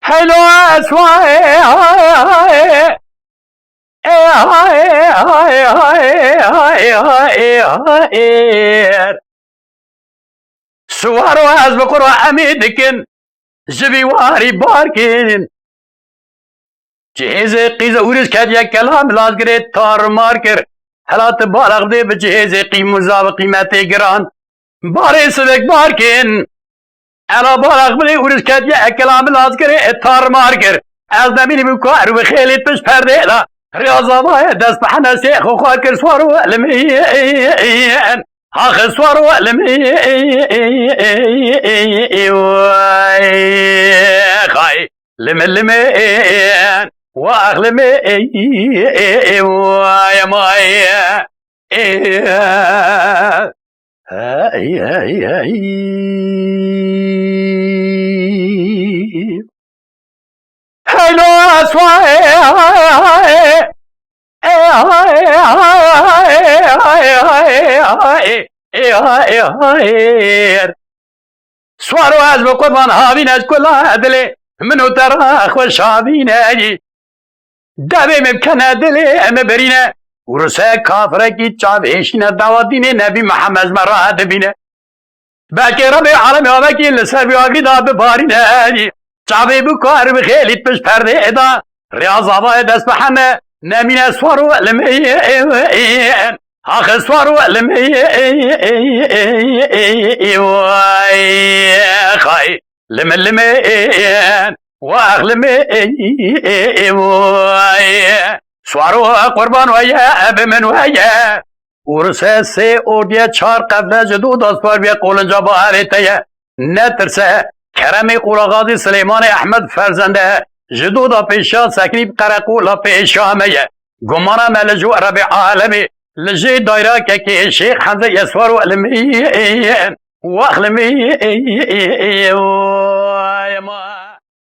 حلو اسواي سوار واز بقرا اميدكن جبي واري باركن جهاز قيزة ورز كاديا كلام لازقري تار ماركر حالات بالغ دي بجهاز قيم مزاو قيمتي جران باري سبك باركن انا بالغ بدي ورز كاديا كلام لازقري تار ماركر از نميني بكار وخيلي بش پرده لا رياضة بايا دست بحنا سيخ وخوار كر سوارو علميين هاخ سوارو علميين خاي لملمين واغلمين يا مايا حلو اسواي سوارو از بقربان هاوين از كل عدلي منو ترى خوش هاوين اجي دبي ممكن دلي ام برينه ورسا كافره کی چاویشنا دعوتین نبی محمد مرا دبینه باقي ربي عالم يومكي لسر بيواقي دا ببارينه چاوي بكار بخيلي بش پرده دا رياض آبای دست بحمه نمين سوارو علمين هاخ سوارو علمين خاي لملمين واغلمين سوارو قربان ويا بمن ويا ورسه سه اودیا چار قبل جدود اسپار بیا قولنجا با هریته نترسه کرم قولاغازی سلیمان احمد فرزنده جدودا پیشا سکنیب قرقولا پیشامه گمانا ملجو عرب عالمی لجي دايرة كي شيخ حمزة يسوار وعلمي واخلمي